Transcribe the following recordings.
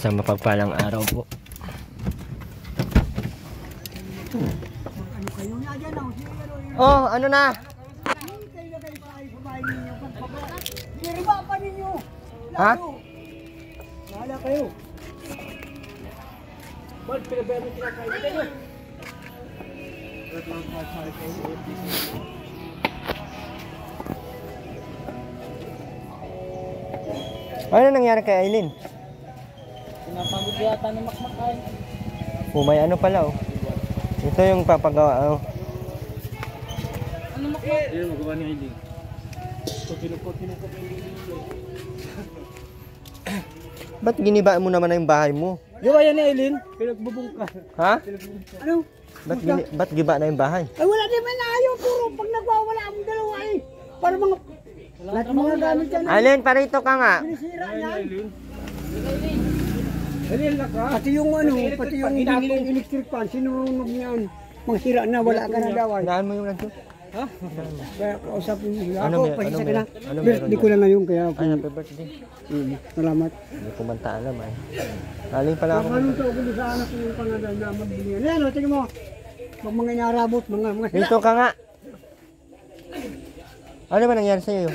Sa mapagpalang araw po. Oh, ano na? Ha? Wala kayo. Bal, pinabayaan mo kinakain dito. Ano nangyari kay Aileen? Pinapagod yata ng makmakain. Oh, may ano pala oh. Ito yung papagawa oh. Ano makmak? Yan, magawa ni Aileen. Pinupot. Ba't giniba mo naman na yung bahay mo? Gawa yan ni Aileen. Pinagbubungka. Ha? Ano? Ba't giba na yung bahay? Ay wala naman na ayaw. Puro pag nagwawala ang dalawa eh. Para mga... Lahat ng mga gamit yan. Aileen, parito ka nga. Sinisira yan. Aileen lang ka. Pati yung ano, pati yung dating electric fan. Sinurunog niyan. Mangsira na, wala ka na daw. Hinaan mo yung nagto. Ha? Kaya kausapin mo sila. Ano Ako, meron? pasisa Ano ka na. meron? Ano Birthday meron ko lang ngayon kaya ako. Ay, happy birthday. Salamat. Hindi ko man alam ay. Aling pala ako. Makaluto ako doon sa anak ko yung pangalan na magbili. Ayan, o, tingnan mo. Mga inarabot, mga sila. Dito ka nga. Ano ba nangyari sa'yo?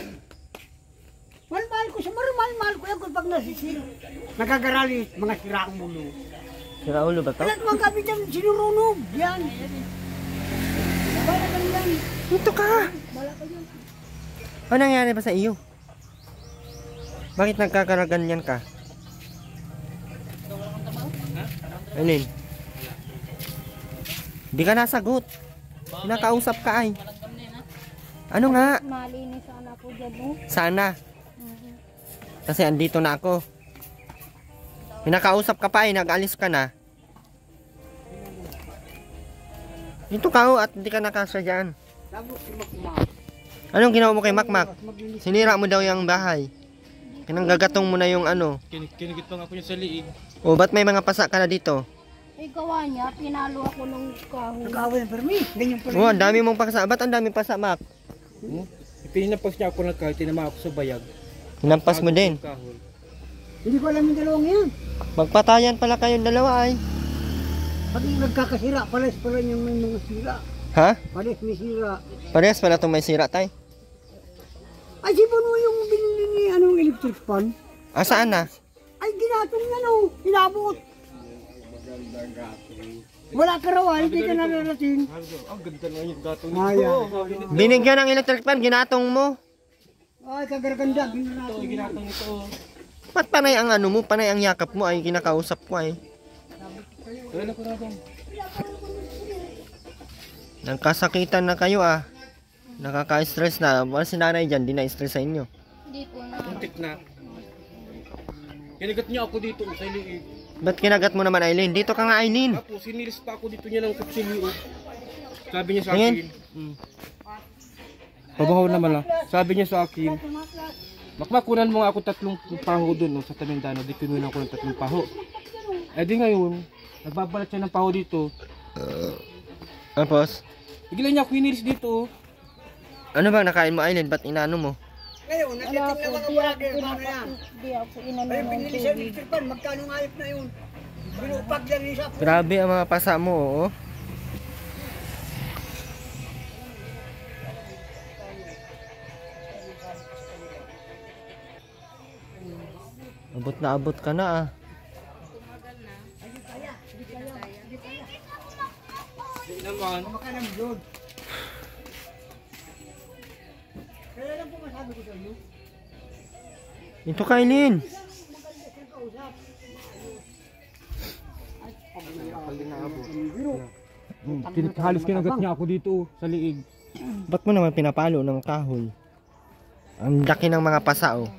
Mahal ko sa mahal ko yan kung pag nasisira. Nagagarali, mga siraang mulo. Sira ulo ba to? Alam mga gabi dyan, sinurunog. Yan. Bala ka yan. Dito ka! Bala ka yan. Ano nangyari ba sa iyo? Bakit nagkakaraganyan ka? Aileen? Hindi ka nasagot. Pinakausap ka ay. Ano nga? Malinis sana po dyan mo. Sana. Kasi andito na ako. Pinakausap ka pa ay, nag-alis ka na. Dito ka ho at hindi ka nakasya dyan. Anong ginawa mo kay Makmak? Sinira mo daw yung bahay. Kinanggagatong mo na yung ano. Kinigit pa nga ako yung sa liig. O ba't may mga pasa ka na dito? Eh, gawa niya, pinalo ako ng kahoy. Nag-away ng permi. Ganyan pala. O, ang dami mong pasa. Ba't ang dami pasa, Mak? Pininapas niya ako ng kahit tinama ako sa bayag. Hinampas mo din. Hindi ko alam yung dalawang yan. Magpatayan pala kayong dalawa ay. Pag nagkakasira, pares pala yung may mga sira. Ha? Pares may sira. Parehas pala itong may sira, tay. Ay, sipon mo yung binili ni anong electric fan? Ah, saan na? Ay, ginatong yan o. Inabot. Wala ka raw, hindi ka nararating. Ang ganda na yung gatong Oh. Binigyan ng electric fan, ginatong mo. Ay, kagaraganda. Ginatong ito. Ba't panay ang ano mo, panay ang yakap mo ay kinakausap ko ay. Nagkasakitan na kayo ah. Nakaka-stress na. Wala si nanay dyan, di na-stress sa inyo. Hindi po na. Puntik na. Kinagat niya ako dito sa liig. Ba't kinagat mo naman, Aileen? Dito ka nga, Aileen. Tapos sinilis pa ako dito niya ng kutsilyo. Sabi niya sa Tingin. akin. Pabahaw naman lang. Sabi niya sa akin. Makmakunan mo nga ako 3 paho doon sa Tamindano. Di kinunan ko ng 3 paho. Eh di ngayon, nagbabalat siya ng paho dito. Tapos, Bigla niya ako hinilis dito. ano ba nakain mo, Aileen? Ba't inaano mo? Ngayon, Wala po, di ako inano ng tubig. magkano ngayip na yun? Binupag yan isa. Grabe ang mga pasa mo, oo. Abot na abot ka na ah. Hindi naman. Makalang doon. Kaya lang po masabi ko sa inyo. Ito ka, Aileen. Halos kinagat niya ako dito sa liig. Ba't mo naman pinapalo ng kahoy? Ang laki ng mga pasa oh.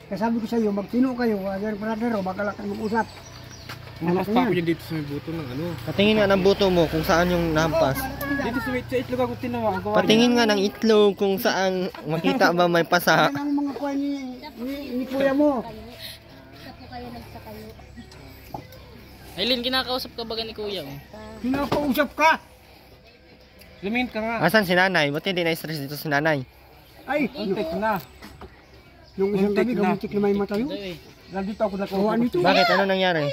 Kaya sabi ko sa iyo, magtino kayo, ayan paradero, magkalakan mag-usap. Namas pa ako dyan dito sa may buto ng ano. Patingin nga ng buto mo kung saan yung nahampas. Dito sa itlog ako tinawa. Patingin nga ng itlog kung saan makita ba may pasa. Yan ang mga kuha ni kuya mo. Sa po kayo nagsakayo. Aileen, kinakausap ka ba ni kuya? Pinapausap ka. Lumin ka nga. Asan si nanay? Buti hindi na-stress dito si nanay. Ay, Untik na. yung isang gabi, gamutik na may mata yun. Nandito ako nakaupo. Bakit? Ano nangyari?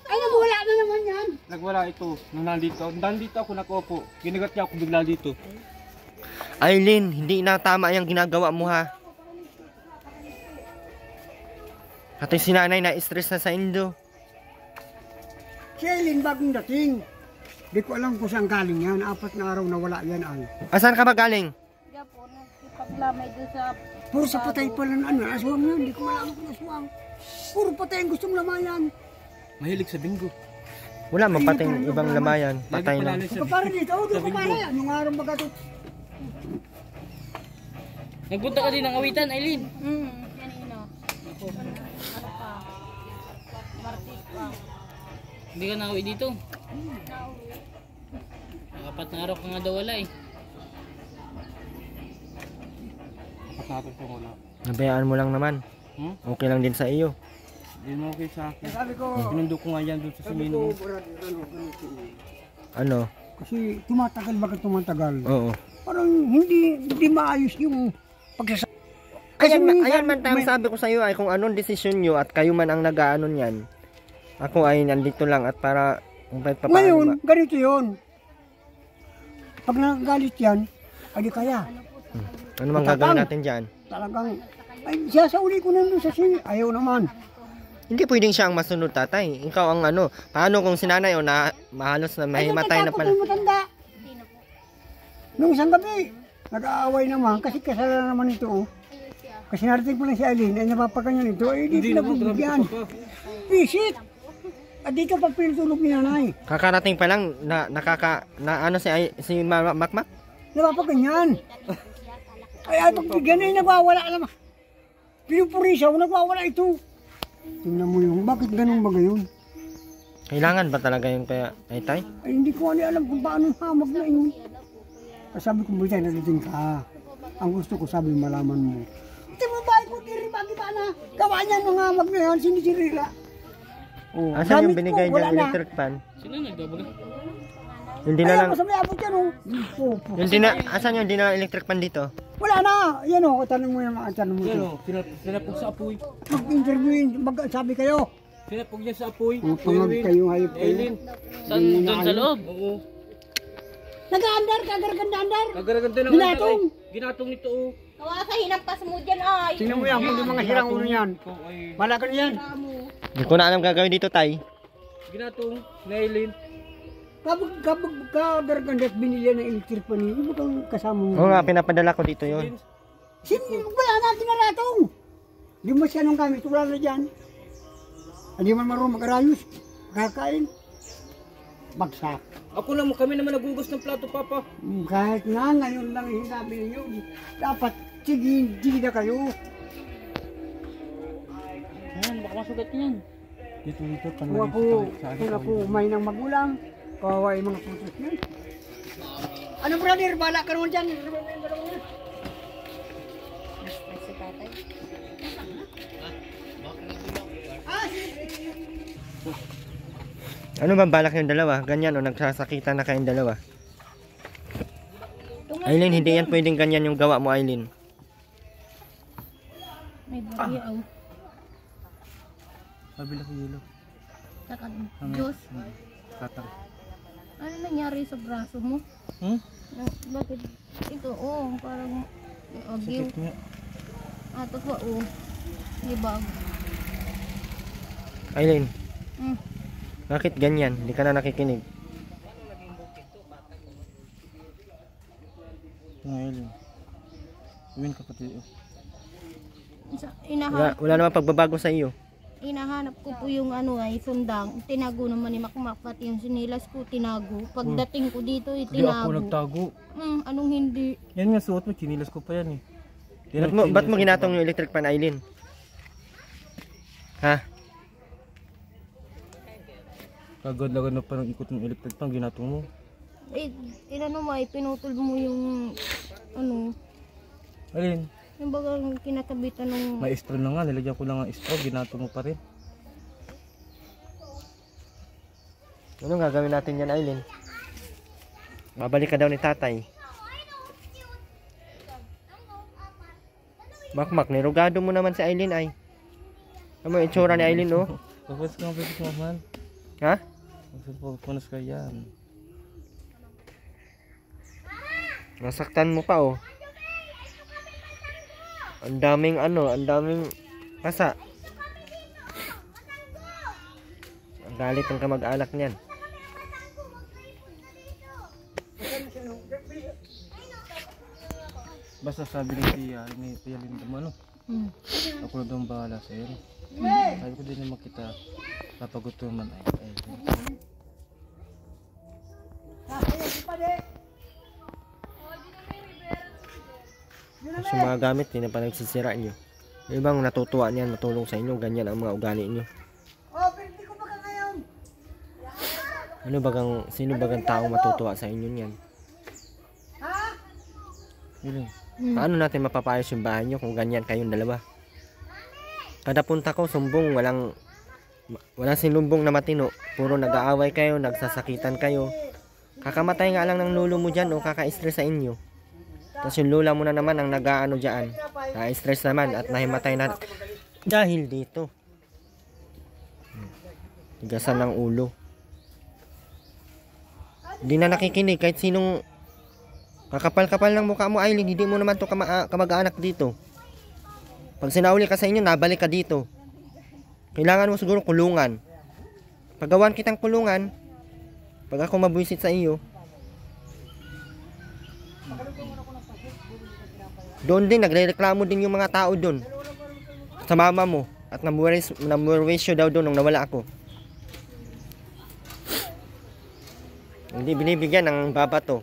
Ay, nagwala na naman yan. Nagwala ito. Nung nandito ako nakaupo. Ginagat niya ako bigla dito. Aileen, hindi na tama yung ginagawa mo ha. At si nanay na stress na sa indo. Si Eileen bagong dating. Di ko alam kung saan galing yan. 4 na araw na wala yan ay. Asan ka ba galing? Kaya po, nagkipaglamay doon sa... Puro sa patay pala na ano. Aswang yan. Di ko alam kung aswang. Puro patay ang gustong lamayan. Mahilig sa bingo. Wala mapating ibang lamayan. Patay lang. Para dito. Di ko para yan. Yung araw magatot. Nagpunta ka din ng awitan, Aileen. Kanina. Ano pa? Martis pa. Hindi ka nauwi dito. Apat na araw ka nga daw wala eh. Apat natin kung wala. Nabayaan mo lang naman. Okay lang din sa iyo. Hindi mo okay sa akin. Sabi ko. Pinundo ko nga yan doon sa Sabi simino. ko. Ano? Kasi tumatagal bakit tumatagal. Oo. Parang hindi maayos yung pagsasabi. Ayan man tayo sabi ko sa iyo ay kung anong desisyon nyo at kayo man ang nag-aano niyan. Ako ay nandito lang at para kung paano Ngayon, ganito yun. Pag nagagalit yan, ay di kaya. ano mang gagawin natin diyan? Talagang, ay siya sa uli ko nandun sa sini. Ayaw naman. Hindi pwedeng siya ang masunod, tatay. Ikaw ang ano, paano kung sinanay o na mahalos na mahimatay na pala. Ay, matanda. Nung isang gabi, nag-aaway naman kasi kasalanan naman ito. Oh. Kasi narating po lang si Eileen, ay napapaganyan ito, ay di sila bibigyan. Visit! At dito pag pinutulog ni nanay, Kakarating pa lang na ano si Makmak? napapaganyan. Ay pagbigyan ay nagwawala naman. Pinupurisaw, nagwawala ito. Tingnan mo yung, bakit ganun ba gayon? Kailangan ba talaga yung kaya tay? Ay hindi ko alam kung paano hamag na yun. Sabi ko, Bultay, nariting ka. Ang gusto ko, sabi, malaman mo. Ito mo ba, ko tiri, bakit ba na? Gawa niyan mga hamag na yan, sinisirila. Oh, Asan yung gamit binigay ko, wala niyang na. electric fan? Sino nagbabaga? Hindi na Ayaw lang, mo sa may abot yan, oh. asan yung di na electric fan dito? Wala na. Yan, oh, tanong mo yung mga tanong mo. Yan ito. o, sinapog sa apoy. Mag-interviewin, sabi kayo. Sinapog niya sa apoy. Pangag kayo, hayop kayo. Eileen. Saan doon sa loob? Oo. Nag-aandar, kagaraganda-andar. Nagaraganda lang. Ginatong. Ginatong nito o. Kawasa hinampas mo dyan ay. Tingnan mo yan, hindi mga hirang ulo yan. Ito ay Malakan yan. Hindi ko na alam gagawin dito, tay. ginatong na Eileen. Kapag kagaraganda at binili ng electric pa niyo, iba kang kasama mo. Oo nga, pinapadala ko dito yon. Sino wala natin na ratong? Di mo siya nung gamit, wala na dyan. Hindi man marunong mag-arayos. Kakain. Bagsak. Ako naman, kami naman nagugas ng plato, Papa. Kahit nga ngayon lang hinabi ninyo, dapat sige na kayo. Ayan, baka masugat niyan. Dito, Kung ako may ng magulang, kawawa yung mga putos niyan. Ano brother, bala ka naman dyan. Si tatay. Ano ba balak yung dalawa? Ganyan o nagsasakitan na kayong dalawa? Aileen, hindi yan pwedeng ganyan yung gawa mo, Aileen. May bagay oh. Kabila ko yelo. Takad. Diyos. Katang. Ano nangyari sa braso mo? Bakit? Ito oh, parang agyo. Sakit niya. Ato pa oh. Libag. Aileen, Mm. bakit ganyan? Hindi ka na nakikinig. Ito nga Eileen. Gawin ka pati. Wala namang pagbabago sa iyo. Inahanap ko po yung ano ay sundang. Tinago naman ni Makmak, pati yung sinilas ko tinago. Pagdating ko dito Hindi ako itinago. nagtago. Anong hindi? Yan nga suot mo, chinilas ko pa yan eh. Ba't mo ginatong yung electric fan, Aileen? Ha? Kagad-lagad na parang ikot ng electric pan, ginatong mo. Inano mo ay pinutol mo yung ano, Alin, yung bagang kinakabitan ng may straw na nga, nilagyan ko lang ang straw, ginatong mo pa rin. Anong gagawin natin yan, Aileen? Babalik ka daw ni tatay. Makmak, nirugado mo naman si Aileen ay. Ano yung itsura ni Aileen, oh? Tapos ka man. Ha? Punas ka yan. Nasaktan mo pa, oh. Ang daming pasa. Ang galit ng kamag-anak niyan. Basta sabi ni Tia Linda mo, ano? Ako na daw ang bahala sa'yo. Sabi ko din naman kita papagutuman ay. Kasi mga gamit, hindi na pa nagsisira nyo. Yung ibang natutuwa niyan, matulong sa inyo, ganyan ang mga ugali nyo. Sino bagang taong matutuwa sa inyo niyan? Paano natin mapapayos yung bahay nyo kung ganyan kayong dalawa? Kada punta ko, sumbong, walang sinumbong na matino. Puro nag-aaway kayo, nagsasakitan kayo. Kakamatay nga lang ng lulo mo dyan o kaka-stress sa inyo. Tapos yung lula mo na naman ang nag-aano dyan. Kaka-stress naman at nahimatay na dahil dito. Tigasan ng ulo. Hindi na nakikinig kahit sinong kakapal-kapal ng mukha mo, Aileen. Hindi mo naman to kamag-anak dito. Pag sinauli ka sa inyo, nabalik ka dito. Kailangan mo siguro kulungan. Paggawan kitang kulungan, pag ako mabuisit sa iyo, doon din, nagre-reklamo din yung mga tao doon sa mama mo. At namurwisyo daw doon nung nawala ako. Hindi binibigyan ng babato.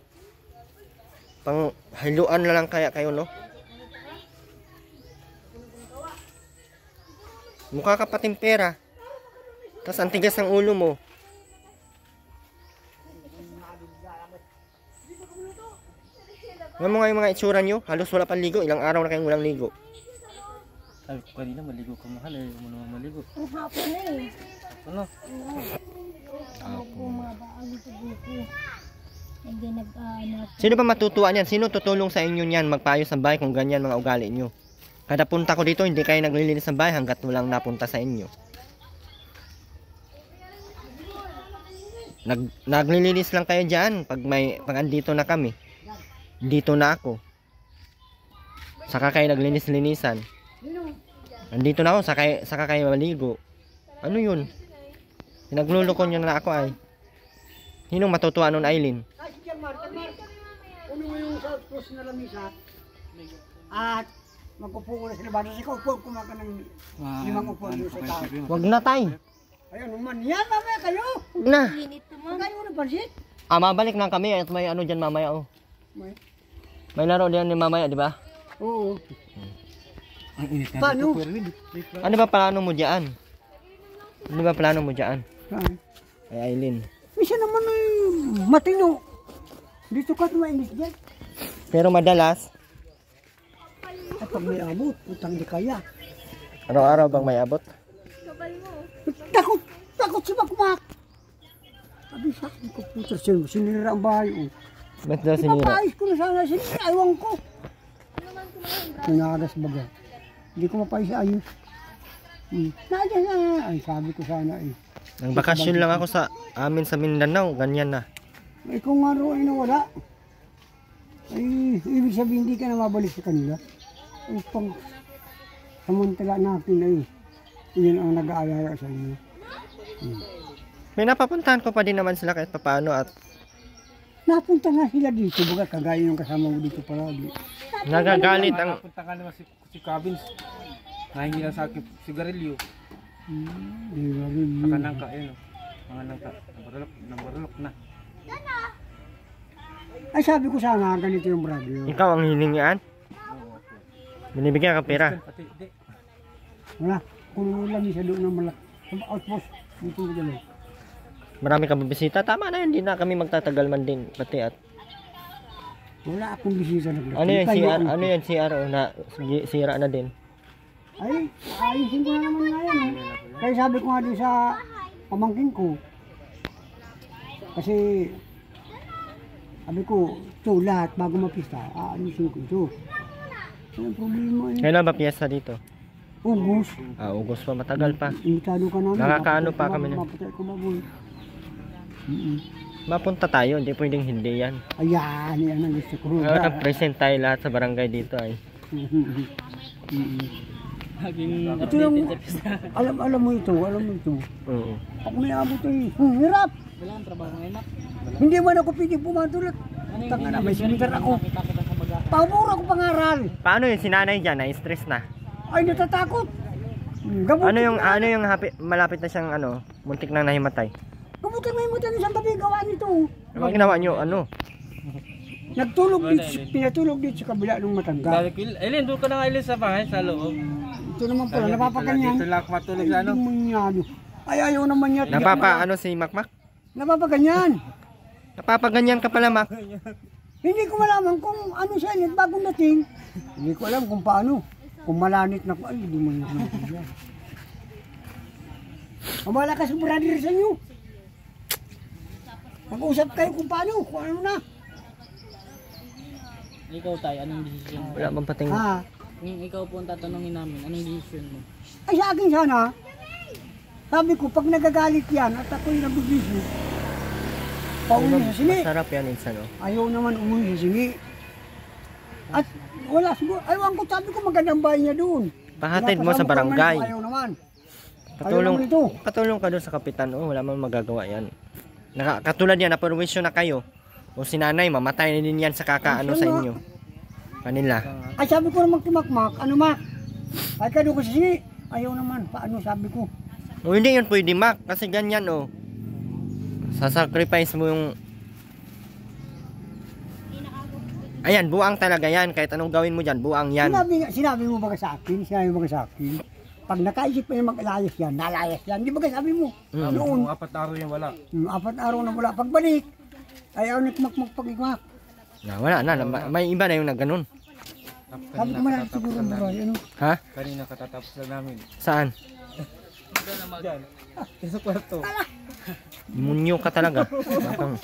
Pang haluan na lang kaya kayo, no? Mukha ka pating pera. Tapos ang tigas ng ulo mo. Alam mo nga yung mga itsura nyo? Halos wala pang ligo. Ilang araw na kayong walang ligo. Sabi ko kanina, maligo ka mahal. Ayaw mo naman maligo. Ang hapon na eh. Ano? Ako mabaan sa buko. Hindi nag-ano. Sino ba matutuwa niyan? Sino tutulong sa inyo niyan magpaayos ng bahay kung ganyan mga ugali nyo? Kada punta ko dito, hindi kayo naglilinis ng bahay hanggat walang napunta sa inyo. Naglilinis lang kayo dyan pag andito na kami. Dito na ako. Saka kayo naglinis-linisan. Andito na ako, saka kayo maligo. Ano yun? Pinagluloko nyo na ako ay. Sinong matutuwa nun, Aileen? Kasi dyan, Marta, uno mo yung sa cross na lamisa. At magkupo ko na sa labas. Kasi kaupo, kumaka ng limang upo doon sa tao. Wag na tay. Ayun, naman. Yan, mamaya kayo. Wag na. Magkain mo na pansit. Mabalik na kami at may ano dyan mamaya, oh. May laro diyan ni mamaya, di ba? Oo. Ang init na Paano? dito. Ano ba plano mo diyan? Ano ba plano mo diyan? Saan? Ay Aileen. Misa naman ay matino. Dito ka mainit dyan. Pero madalas, At pag may abot, utang di kaya. araw-araw bang may abot? Takot si Makmak. Sabi sa akin ko, puta, sinira ang bahay. Oh. Ba't daw sinira? Ipapayos ko na sana sinira, ayaw ko. Pinagas baga. Hindi ko mapayos ayos. Nandiyan na. Ay, sabi ko sana eh. Nang bakasyon lang ako sa amin sa Mindanao, ganyan na. Ay, kung nga ro ay nawala. Ay, ibig sabihin hindi ka na mabalik sa kanila. Ay, pang samantala natin ay yun ang nag-aalala sa inyo. May napapuntahan ko pa din naman sila kahit papaano at Napunta nga sila dito, baga kagaya yung kasama mo dito palagi. nagagalit ang... Napunta ka naman si Cabins. Nahingi lang sa akin sigarilyo. Di ba rin yun? Saka nangka, ayun. Mga nangka. Nambarulok na. Ay, sabi ko sana ganito yung brother. Ikaw ang hiningian? Binibigyan ka pera? Pati, di. Wala, kung lang isa doon ng malak. Outpost, dito mo dyan. Marami ka bibisita? Tama na yun, hindi na kami magtatagal man din. Pati at... Wala akong bisita na. Ano yun, CR? Ano yun, CR? Na, sira na din. Ay, ayusin ko na naman nga yan. Kaya sabi ko nga doon sa pamangkin ko. Kasi, sabi ko, ito lahat bago mapista, aayusin ko ito. Ano ang problema eh? Kailan ba piyesta dito? Ugos. Ugos pa, matagal pa. Imitado ka namin. Nakakaano pa kami na. Mapatay ko baboy. Mapunta tayo, hindi pwedeng hindi yan. Ayan, yan ang gusto ko. Present tayo lahat sa barangay dito ay. Ito lang, alam mo ito. Oo. Ako may abot ay hirap. Wala kang trabaho ngayon, Mak. Hindi man ako pwede pumatulot. Tanga na, may sinigar ako. Pamura ko pangaral. Paano yung sinanay dyan? Na-stress na? Ay, natatakot. Gamot Ano yung malapit na siyang muntik na nahimatay? Gamutin mo yung isang gabi gawa nito. Ano ginawa nyo? Ano? Nagtulog dito, pinatulog dito sa kabila ng matanda. Aileen, doon ka na nga Aileen sa bahay, sa loob. Ito naman pala, napapaganyan. Dito lang ako matulog sa ano. Hindi mo niya. Ay, ayaw naman niya. Si Makmak? Napapaganyan. Napapaganyan ka pala, Mak. Hindi ko malaman kung ano siya, bagong dating. Hindi ko alam kung paano. Kung malanit na ko, ay, hindi mo niya pinagpagyan. Mamala ka sa brother sa inyo. Mag-usap kayo kung paano, kung ano na. Ikaw tayo, anong desisyon mo? Wala bang pating... Ha? Kung ikaw po ang tatanungin namin, anong desisyon mo? Ay, sa akin sana. Sabi ko, pag nagagalit yan at ako'y nabibisyo, pauwi sa singi. Masarap yan, insan, oh. Ayaw naman umuwi sa singi. At wala siguro, ayaw ko, sabi ko magandang bahay niya doon. Pahatid mo sa Pinapasama ko naman barangay. ito, ayaw naman. Katulong ka doon sa kapitan, oh. Wala man magagawa yan. Katulad yan, naperwisyo na kayo. O si nanay, mamatay na din yan sa kakaano sa inyo. Kanila. Ay, sabi ko naman kay Makmak, ano Mak? Ay, ka doon ko sa singi. Ayaw naman, paano sabi ko. O hindi yun pwede, Mak. Kasi ganyan, oh. Sasacrifice mo yung... Ayan, buang talaga yan. Kahit anong gawin mo dyan, buang yan. Sinabi mo ba sa akin? Pag nakaisip pa yung mag-alayas yan, nalayas yan. Di ba sabi mo? Noon, 4 araw yung wala. 4 araw na wala. Pagbalik, ayaw nagmakmak pag-ikmak. Wala na. May iba na yung nagganon. Sabi ko malaki siguro ang buhay. Ano? Ha? Kanina katatapos lang namin. Saan? Diyan. Sa kwarto. Munyo ka talaga. Bakang-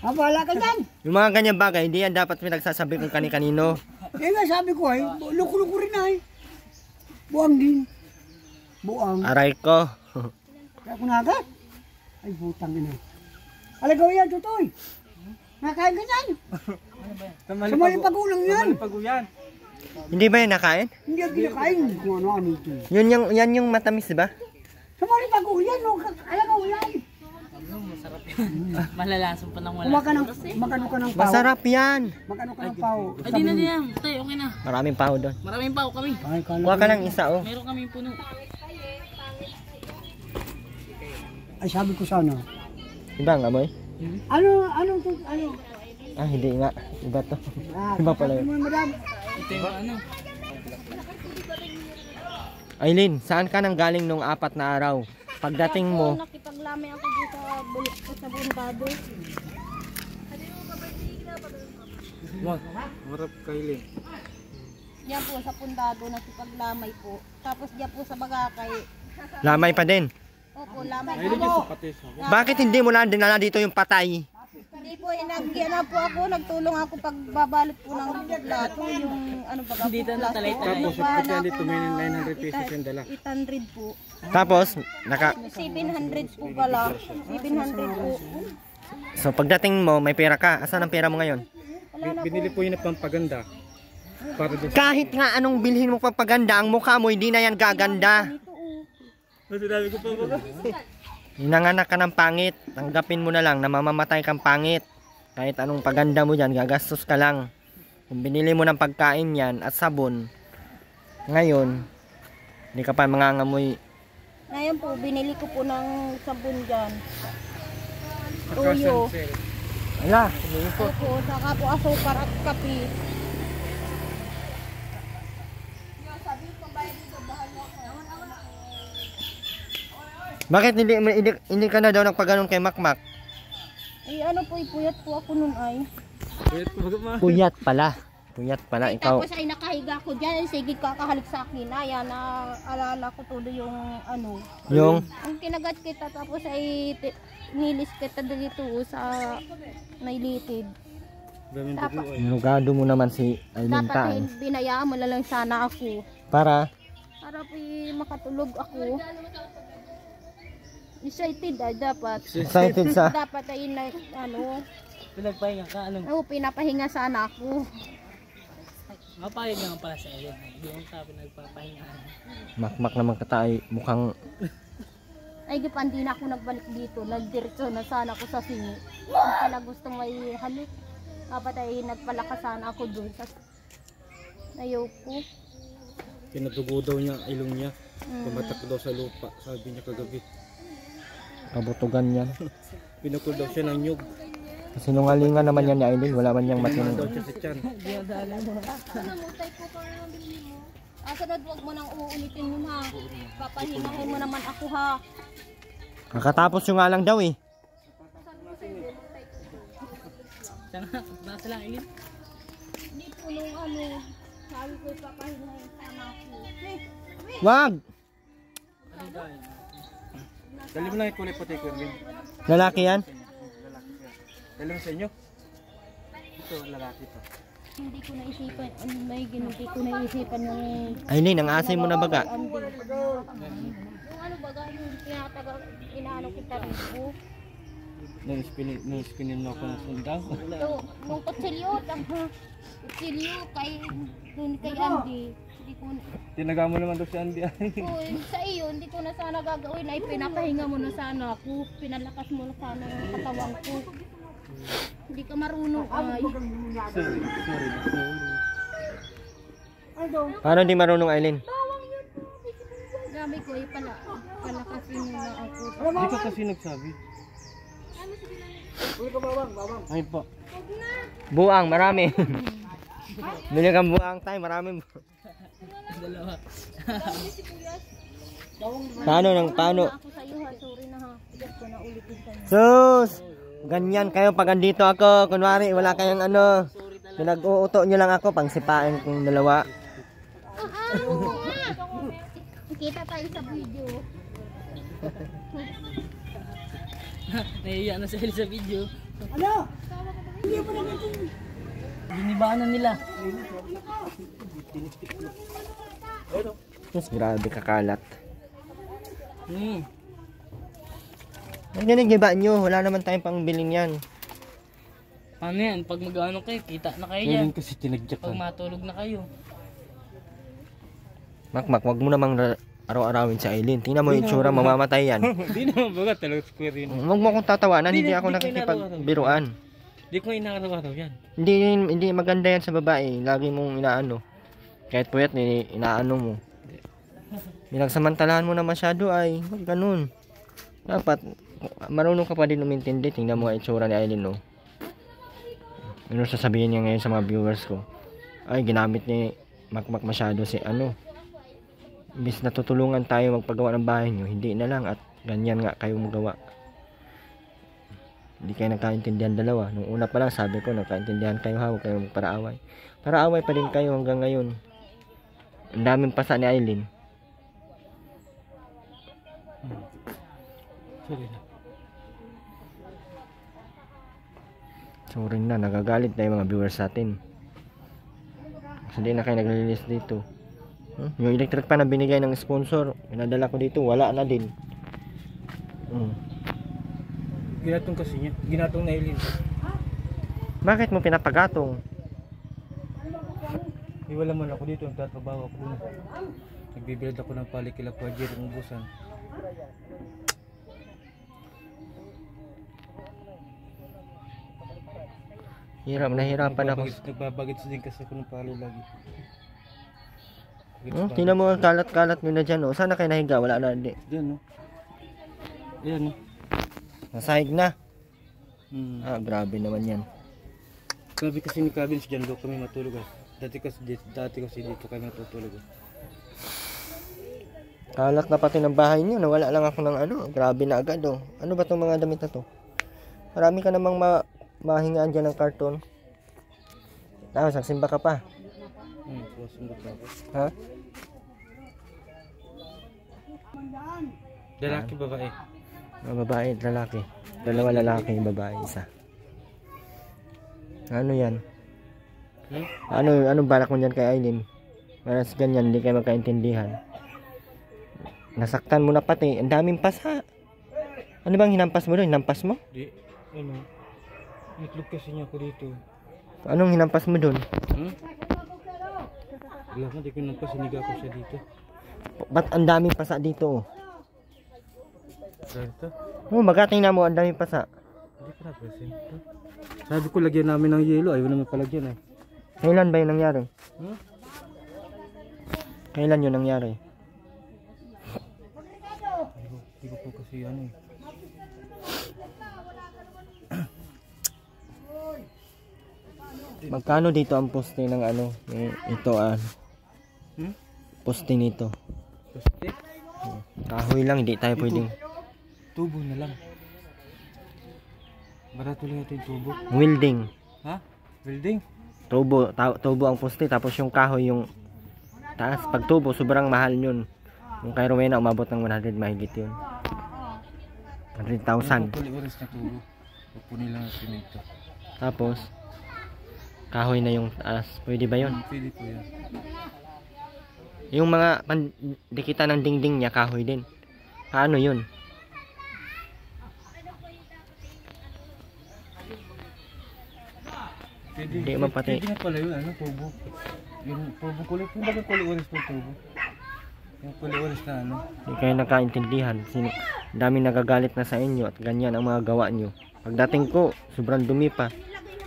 Wala ka dyan. Yung mga ganyan bagay, hindi yan dapat pinagsasabi kung kani-kanino. Eh nga sabi ko ay, luko-luko rin ay. Buang din. Buang. Aray ko. Kaya ko nagat. Ay butang ina. Alagaw yan, tutoy. Nakain ka dyan. Sumali pagulang yan. Paguyan. Hindi ba yan nakain? Hindi ang kinakain. Kung ano-ano ito. Yan yung matamis, di ba? Sumali pagulang yan. Alagaw yan. Malalason pa ng wala. Magano ka ng pao. Masarap yan. Magano ka ng pao. Ay, di na yan. Tay, okay na. Maraming paho doon. Maraming pa kami. Ay, Kuha ka lang isa, oh. Meron kami puno. ay sabi ko sana. Iba ang amoy? Ano? Ah, hindi nga. Iba to. Ah, Iba pala sabi yun. mo, madam. Ito yung ano. Aileen, saan ka nang galing nung 4 na araw? Pagdating mo, Nakipaglamay ako dito sa bundado. Marap kailin. Diyan po sa pundado, nakipaglamay po. Tapos diyan po sa Bagakay. lamay pa din. Opo, lamay Aileen po. yung sapatis. Bakit hindi mo lang dinala dito yung patay? Hindi po, na po ako, nagtulong ako pagbabalot po ng plato, yung ano ba, Dito na talay-talay. Tapos pagka dito may 900 pesos yung dala. 800 po. Tapos, 700 po pala. 700 po. so pagdating mo, may pera ka. Asan ang pera mo ngayon? Wala na po. Binili po yun na pampaganda. Para din. Kahit nga anong bilhin mo pagpaganda, ang mukha mo hindi na yan gaganda. Ito oh. Sinabi ko pa ba? Nanganak ka ng pangit, tanggapin mo na lang na mamamatay kang pangit. Kahit anong paganda mo dyan, gagastos ka lang. Kung binili mo ng pagkain yan at sabon, ngayon, hindi ka pa mangangamoy. Ngayon po, binili ko po ng sabon dyan. Tuyo. Wala, Opo, saka po asukar at kape. bakit hindi ka na daw nagpaganon kay Makmak? Eh ano po, ipuyat po ako nun ay. Wait, ma. Puyat pala. Puyat pala, ikaw. Tapos ay nakahiga ko dyan, sige kakahalik sa akin. Ayan, naalala ko tuloy yung ano. Yung, Ang kinagat kita tapos ay nilis kita dito sa nailitid. Daming dugo ay. Nugado mo naman si Aileen Dapat Taan. binayaan mo na lang sana ako. Para, Para po makatulog ako. Excited ay dapat. excited sa... Dapat ay Pinagpahinga ka, pinapahinga sana ako. Mapayag naman pala sa iyo. Hindi mo ka pinagpapahinga. Makmak naman ka tayo. Mukhang Ay gipan din ako nagbalik dito. Nagdiretso na sana ako sa singi. Kung pala gusto may halik. Dapat ay nagpalakas sana ako doon. Ayoko. Pinadugo daw niya ang ilong niya. Tumatak daw sa lupa, sabi niya kagabi. kabutugan yan. Pinukul daw siya ng nyug. Sinungalingan naman yan ni Aileen. Wala man niyang Tinangan daw matinong. siya sa tiyan. Sunod wag mo nang uulitin mo ha. Papahingahin mo naman ako ha. Kakatapos yung nga lang daw eh. Sana, basta lang Aileen. Hindi po nung sabi ko papahingahin sana ako. Wag! Dali mo lang yung kulay puti, Kerwin. Lalaki yan? Dali mo sa inyo. Ito, lalaki to. Hindi ko naisipan, hindi ko naisipan yung Aileen, ang asay mo na baga. yung baga, yung tinatagal, inaano kita rito. Nang-spinin mo ako ng sundang. So, yung kutsilyo, kutsilyo dun kay Andy. Hindi ko Tinaga mo naman daw si Andy. sa iyo, hindi ko na sana gagawin ay pinapahinga mo na sana ako. Pinalakas mo na sana yung katawan ko. Hindi ka marunong ay. Sorry. Paano di marunong Aileen? Gabi ko ay palakasin mo na ako. Hindi ka kasi nagsabi. Ay po. Buang, marami. Bili kang buang tayo, marami. Dalawa. Paano? Ako sa iyo ha, sorry na ha. Hindi ko na ulitin sa iyo. Sus! Ganyan kayo pag andito ako. Kunwari, wala kayong pinag-uuto nyo lang ako pang sipain kong dalawa. Kita tayo sa video. Nahiya na sila sa video. Ano? Ginibaanan nila. Sus, grabe kakalat. Nagdinig ba nyo? Wala naman tayong pangbiling yan. Paano yan? Pag mag-ano kayo, kita na kayo yan. Ngayon kasi tinagyak Pag ka. matulog na kayo. Makmak, wag mo namang araw-arawin si Aileen. Tingnan mo yung itsura, mamamatay yan. Hindi naman baga talaga square yun. Huwag mo akong tatawanan, hindi ako Hindi ko nakikipagbiruan. Hindi ko inaaraw-araw yan. Hindi maganda yan sa babae. Lagi mong inaano. Kahit puyat, inaano mo. Pinagsamantalahan mo na masyado ay wag ganun. Dapat marunong ka pa din umintindi. Tingnan mo ang itsura ni Aileen, no. Ano sasabihin niya ngayon sa mga viewers ko? Ay, ginamit ni Makmak masyado si Imbis na tutulungan tayo magpagawa ng bahay nyo, hindi na lang at ganyan nga kayo magawa. Hindi kayo nagkaintindihan dalawa. Nung una pa lang sabi ko, nagkaintindihan kayo ha, huwag kayo magparaaway. Paraaway pa din kayo hanggang ngayon. Ang daming pasa ni Aileen. Sorry na. Sorry na, nagagalit na yung mga viewers sa atin. Hindi na kayo nag-release dito. Yung electric pan na binigay ng sponsor, pinadala ko dito, wala na din. Ginatong kasi niya. Ginatong na Aileen. Bakit mo pinapagatong? Iwala man ako dito. Nagtatrabaho ako dun. Nagbibilad ako ng palikila kwa Jerry ng ubusan. Nahirapan ako. Nagbabagit din kasi ako ng pali lagi. Tingnan mo ang kalat-kalat nyo na dyan. Sana kayo nahiga, wala na. Di. Diyan, no? Ayan, no? Nasahig na. Hmm. Grabe naman yan. Sabi kasi ni Cabins, dyan daw kami matulog. Dati kasi dito kami natutulog. Kalat na pati ng bahay nyo. Nawala lang ako ng Grabe na agad. Ano ba itong mga damit na to? Marami ka namang mahingaan dyan ng karton. Tapos, nagsimba ka pa. Susunod na ako. Ha? Lalaki, babae. Mga babae at lalaki. Dalawa lalaki, babae isa. Ano yan? Hmm? Ano balak mo dyan kay Aileen? Para sa ganyan, hindi kayo magkaintindihan. Nasaktan mo na pati. Ang daming pasa. Ano bang hinampas mo doon? Hinampas mo? Di, ano, itlog kasi niya ako dito. Anong hinampas mo doon? Wala nga, di ko nagpasiniga ako siya dito. Ba't ang daming pasa dito? Ganito? Magating na mo, ang daming pasa. Hindi ko napasin. Sabi ko lagyan namin ng yelo, ayaw naman palagyan eh. Kailan ba yun nangyari? Hmm? Kailan yun nangyari? Hindi ko po kasi ano eh. Magkano dito ang poste ng ano? Ito Hmm? poste nito. Poste? Kahoy lang, hindi tayo pwedeng. Tubo na lang. Barato lang ito yung tubo. Welding. Ha? Building? Tubo ang poste, tapos yung kahoy yung taas. Pag tubo, sobrang mahal yun. Yung kay Rowena, umabot ng 100 mahigit yun. 100,000. Puli oras na tubo. Pupunin lang ang simento. Tapos, kahoy na yung taas. Pwede ba yun? Pwede po yan. Yung mga pandikitan ng dingding niya, kahoy din. Paano yun? Hindi mapati. Pwede nga pala yun, ano, tubo. Yung tubo kulay, kung bakit kulay oras po tubo? Yung kulay oras na ano. Hindi kayo nakaintindihan. Dami nagagalit na sa inyo at ganyan ang mga gawa nyo. Pagdating ko, sobrang dumi pa.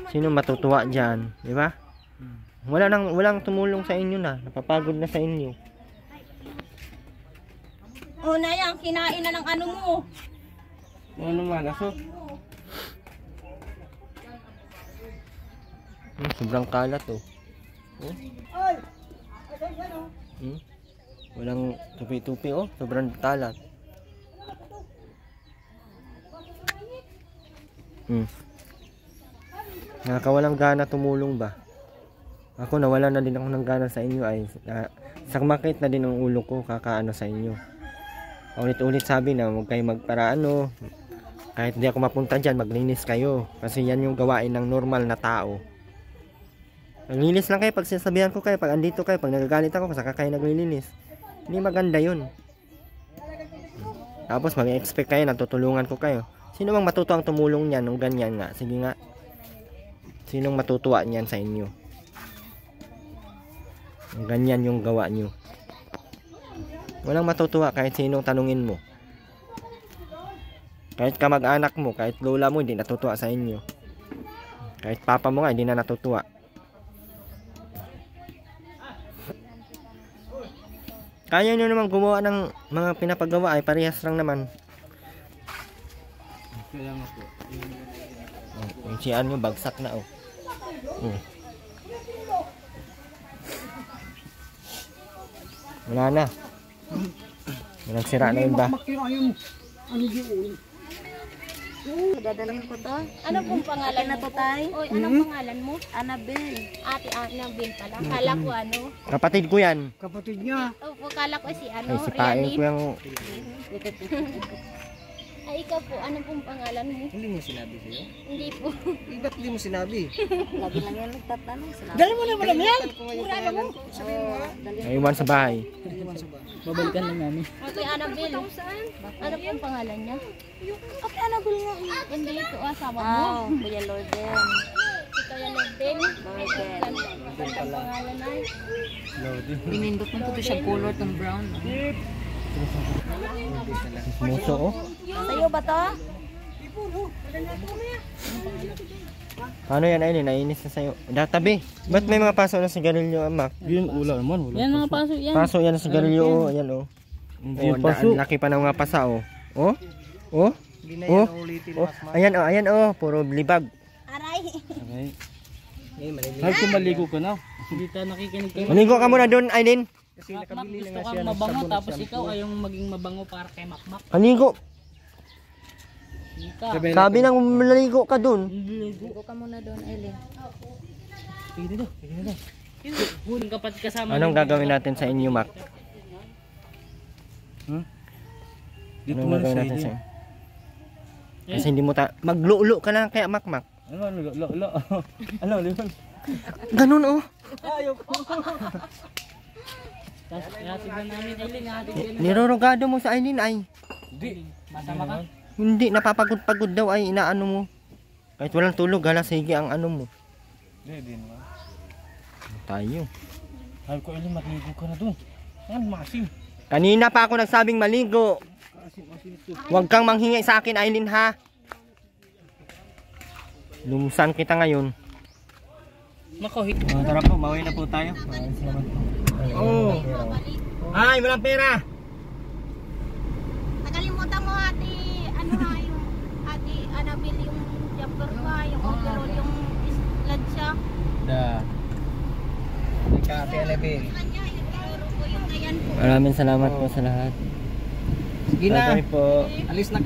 Sino matutuwa dyan? Di ba? Walang tumulong sa inyo na. Napapagod na sa inyo. Una yan, kinain na ng ano mo. Ano naman, aso? Sobrang kalat oh. Walang tupi-tupi oh. Sobrang kalat. Nakakawalang gana tumulong ba? Ako nawala na din ako ng gana sa inyo ay sakmakit na din ang ulo ko kakaano sa inyo. Ulit-ulit sabi na huwag kayo magparaano. Kahit di ako mapunta dyan, maglinis kayo. Kasi yan yung gawain ng normal na tao. Naglilinis lang kayo pag sinasabihan ko kayo, pag andito kayo, pag nagagalit ako, saka kayo naglilinis. Hindi maganda yun. Tapos mag-expect kayo, natutulungan ko kayo. Sino mang matutuwang tumulong niyan nung ganyan nga? Sige nga. Sinong matutuwa niyan sa inyo? Ganyan yung gawa nyo. Walang matutuwa kahit sinong tanungin mo. Kahit kamag-anak mo, kahit lola mo, hindi natutuwa sa inyo. Kahit papa mo nga, hindi na natutuwa. Kaya nyo naman gumawa ng mga pinapagawa ay parehas lang naman. Kaya nga po. Yung siyan nyo, bagsak na oh. Wala na. Walang sira na yun ba? Dadalhin ko to. Ano pong pangalan na to, Tay? Oy, anong pangalan mo? Annabelle. Ate Annabelle pala. Kala ko ano. Kapatid ko yan. Kapatid niya. Opo, kala ko si ano, Ay, sipain ko yung... Ay, ikaw po, ano pong pangalan mo? Hindi mo sinabi sa'yo? Hindi po. Ba't hindi mo sinabi? Lagi lang yan nagtatanong. Dali mo naman yan. Mura na mo. Sabihin mo ha. Naiwan sa bahay. Babalikan lang namin. Ate Annabelle. Ano pong pangalan niya? Ate Annabelle nga. Hindi ito, asawa mo. Kuya Lorden. Ikaw yan, Lorden. Ganda ang pangalan ay. Pinindot mo ito siya color tong brown. Muso oh. Sa'yo ba to? Paano yan Aileen? Nainis na sa'yo. Tabi. Ba't may mga paso na sigarilyo, amak? Yun, wala naman. Wala. Yan mga paso yan. Paso yan na sigarilyo oh. Ayan oh. Hindi Oh, paso. ang laki pa ng mga pasa oh. Oh? Oh? Oh? Oh? Ayan oh, ayan oh. Puro libag. Aray. Okay. Sabi ko maligo ka na. Hindi tayo nakikinig kayo. Maligo ka muna doon, Aileen. Makmak, gusto kang mabango tapos ikaw ayaw maging mabango para kay Makmak. Maligo. Hindi ka. Sabi nang maligo ka doon. Ligo ka muna doon, Eileen. Sige dito. Sige dito. Huling kapatid kasama. Anong gagawin natin sa inyo, Mac? Dito Anong mo na gagawin sa natin sa inyo. inyo? Kasi hindi mo maglulo ka lang kaya, Mac. Ano, liman. Ganun oh. Tapos, ihatid na namin, Aileen, ihatid ka na. Nirorogado mo sa Aileen ay. Hindi. Masama ka? Hindi, napapagod-pagod daw ay inaano mo. Kahit walang tulog, hala sige ang ano mo. Hindi naman. Tayo. Sabi ko, Aileen, maligo ka na doon. Ano, masim. Kanina pa ako nagsabing maligo. Huwag kang manghingi sa akin, Aileen ha. Lumsan kita ngayon. Nako, Tara po, bawi na po tayo. Oo. Ay, walang pera. Nakalimutan mo ate, ano nga yung ate Annabelle yung jumper pa, yung overall, yung lansya. Ate Annabelle. Kanya, yung tinuro ko yung ayan po. Maraming salamat po sa lahat. Sige na. Bye po. Alis na ka.